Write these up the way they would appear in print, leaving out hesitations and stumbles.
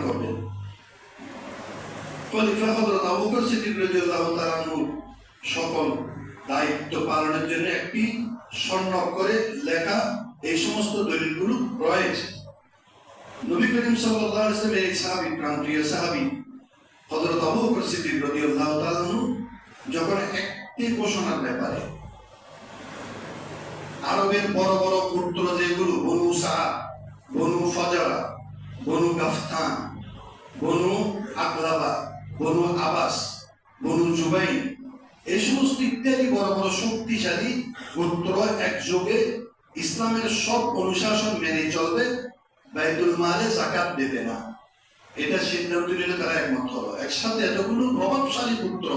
করবেন। খলিফা হযরত আবু বকর সিদ্দিক রাদিয়াল্লাহু তাআলা আনহু সকল দায়িত্ব পালনের জন্য একটি স্বর্ণাক্ষরে লেখা এই সমস্ত দলিলগুলো রয়েছে। নবী করিম সাল্লাল্লাহু আলাইহি ওয়াসাল্লামের এই সাহাবী, প্রাণপ্রিয় সাহাবী হযরত আবু বকর সিদ্দিক রাদিয়াল্লাহু তাআলা আনহু যখন একটি ঘোষণার ব্যাপারে আরবের বড় বড় গোত্র যেগুলো বনু সাআদ, বনু ফাজারা, বনু গাফতান, বনু আকলাবা, বনু আবাস, বনু জুবাইন, এই সমস্ত ইত্যাদি বড় বড় শক্তিশালী গোত্র একযোগে ইসলামের সব অনুশাসন মেনে চলবে, বাইতুল মালে যাকাত দেবে না, এটা সিদ্ধান্ত নিলে তারা একমত হলো। একসাথে এতগুলো প্রভাবশালী পুত্র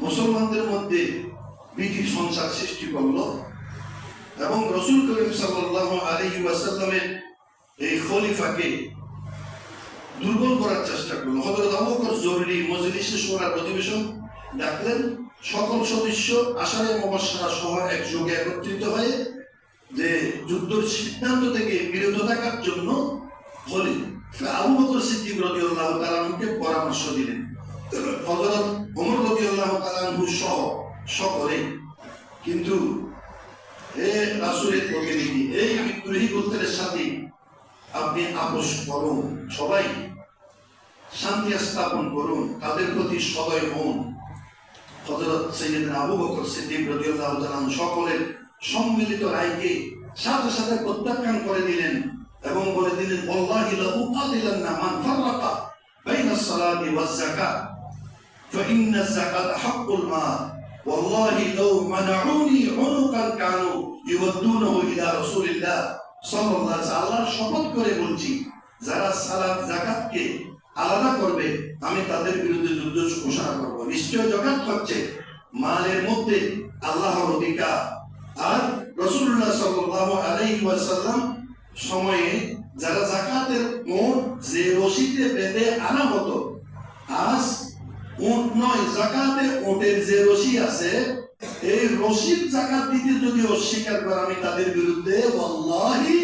মুসলমানদের মধ্যে ভীতি সংসার সৃষ্টি করলো এবং রাসূল করিম সাল্লাল্লাহু আলাইহি ওয়াসাল্লামের এই খলিফাকে দুর্বল করার চেষ্টা করলো। হযরত আবু বকর জরুরি মজলিসে শুরার অধিবেশন ডাকলেন। সকল সদস্য আশারে মুবাশশারা সহ একযোগে একত্রিত হয়ে যে যুদ্ধের সিদ্ধান্ত থেকে বিরত থাকার জন্য খলিফা আবু বকর সিদ্দিক রাদিয়াল্লাহু তাআলা আনহুকে পরামর্শ দিলেন। হযরত ওমর রাদিয়াল্লাহু তাআলা আনহু সহ সকলে কিন্তু রাসূলের প্রতিনিধি এই বিদ্রোহী গোত্রের সাথে আপনি আপোষ করুন, সবাই শান্তি স্থাপন করুন, তাদের প্রতি সদয় হন। হযরত সাইয়েদনা আবু বকর সিদ্দিক রাদিয়াল্লাহু তাআলা সকলের সম্মিলিত রায়কে সাথে সাথে প্রত্যাখ্যান করে দিলেন এবং বলে দিলেন, ওয়াল্লাহি লা উকাতিলান্না মান ফাররাকা বাইনাস সালাতি ওয়াজ যাকাত ফাইন্নাজ যাকাত হাক্কুল মাল ওয়াল্লাহি লাউ মানাউনি উনুকান কানু ইউদ্দুনাহু ইলা রাসূলিল্লাহ সাল্লাল্লাহু আলাইহি ওয়াসাল্লাম। শপথ করে বলছি, যারা সালাত যাকাতকে আলাদা করবে আমি তাদের বিরুদ্ধে যুদ্ধ ঘোষণা করব। নিশ্চয় যাকাত হচ্ছে মালের মধ্যে আল্লাহর অধিকার। আর রাসূলুল্লাহ সাল্লাল্লাহু আলাইহি ওয়াসাল্লাম সময়ে যারা যাকাতের মোট যে রশিতে বেঁধে আনা হতো, আজ উট নয়, যাকাতে উটের যে রশি আছে এই রশিদ যাকাত দিতে যদি অস্বীকার করে আমি তাদের বিরুদ্ধে ওয়াল্লাহি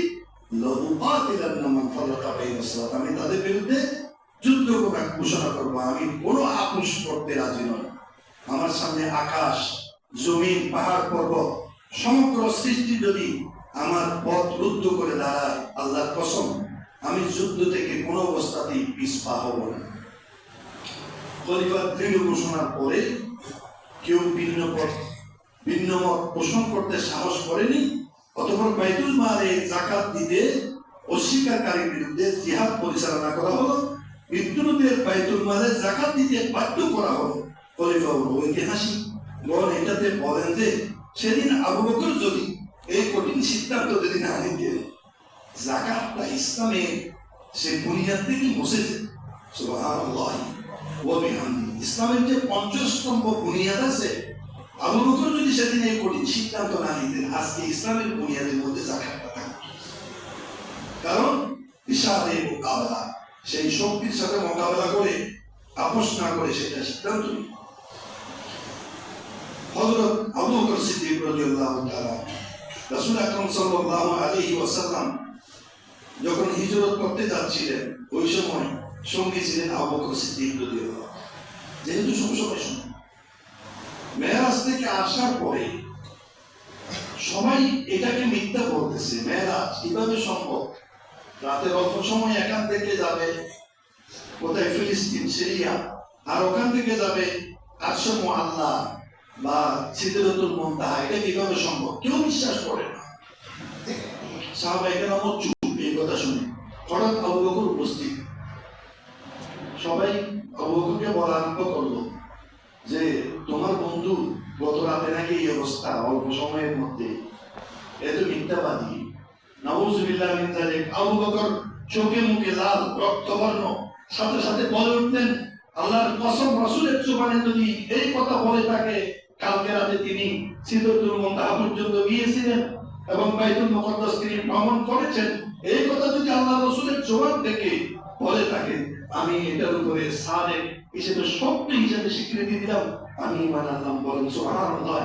লা উকাতিলান্না মান ফাররাকা বাইনাস সালাত, আমি তাদের বিরুদ্ধে যুদ্ধ ঘোষণা করব। আমি কোনো আপোষ করতে রাজি নই। আমার সামনে আকাশ, জমিন, পাহাড়, পর্বত সমগ্র সৃষ্টি যদি আমার পথ রুদ্ধ করে দাঁড়ায়, আল্লাহর কসম আমি যুদ্ধ থেকে কোনো অবস্থাতেই পিছপা হব না। খলিফার দৃঢ় ঘোষণার পরে কেউ ভিন্ন মত পোষণ করতে সাহস করেনি। অতঃপর বাইতুল মালে যাকাত দিতে অস্বীকারীর বিরুদ্ধে জিহাদ পরিচালনা করা হলো। বিদ্রোহীদের বাইতুল মালে যাকাত দিতে বাধ্য করা হলো। খলিফা ঐতিহাসিক গণ এটাতে বলেন যে সেদিন আবু বকর যদি এই কঠিন সিদ্ধান্ত যদি না নিতেন, যাকাতটা ইসলামের সে বুনিয়াদ থেকে মুছে যেত। সুবহানাল্লাহ ওয়া বিহামদিহি, ইসলামের যে পঞ্চস্তম্ভ বুনিয়াদ আছে, আবু বকর যদি সেদিন এই কঠিন সিদ্ধান্ত না নিতেন, আজকে ইসলামের বুনিয়াদের মধ্যে যাকাতটা থাকতো। কারণ বিশালের মোকাবেলা, সেই শক্তির সাথে মোকাবেলা করে আপোষ না করে সেটা সিদ্ধান্ত নিল। হযরত আবু বকর সিদ্দিক রাদিয়াল্লাহু তাআলা রাসূল আকরাম সাল্লাল্লাহু আলাইহি ওয়াসাল্লাম যখন হিজরত করতে যাচ্ছিলেন, ওই সময় সঙ্গী ছিলেন আবু বকর সিদ্দিক রাদিয়াল্লাহু তাআলা। যেহেতু সবসময় মেরাজ থেকে আসার পরে সবাই এটাকে মিথ্যা বলতেছে, মেরাজ কিভাবে সম্ভব? রাতের অল্প সময় এখান থেকে যাবে কোথায় ফিলিস্তিন, সিরিয়া, আর ওখান থেকে যাবে আরশে মুআল্লা বা সিদরাতুল মুনতাহা, এটা কিভাবে সম্ভব? কেউ বিশ্বাস করে না। সাহাবায়ে কেরাম চুপ এই কথা শুনে। হঠাৎ আবু বকর উপস্থিত। সবাই আবু বকরকে বলা আরম্ভ করলো যে তোমার বন্ধু গত রাতে নাকি এই অবস্থা, অল্প সময়ের মধ্যে, এত মিথ্যাবাদী। নাউযুবিল্লাহ মিন যালিক। আবু বকর চোখে মুখে লাল, রক্তবর্ণ, সাথে সাথে বলে উঠলেন, আল্লাহর কসম, রাসূলের জবানে যদি এই কথা বলে থাকে, কালকে রাতে তিনি সিদরাতুল মুনতাহা পর্যন্ত গিয়েছিলেন এবং বাইতুল মুকাদ্দাস তিনি ভ্রমণ করেছেন, এই কথা যদি আল্লাহ রাসূলের জবান থেকে বলে থাকে, আমি এটার উপরে সাদেক হিসেবে সত্য হিসেবে স্বীকৃতি দিলাম, আমি ঈমান আনলাম। বলেন সুবহানাল্লাহ।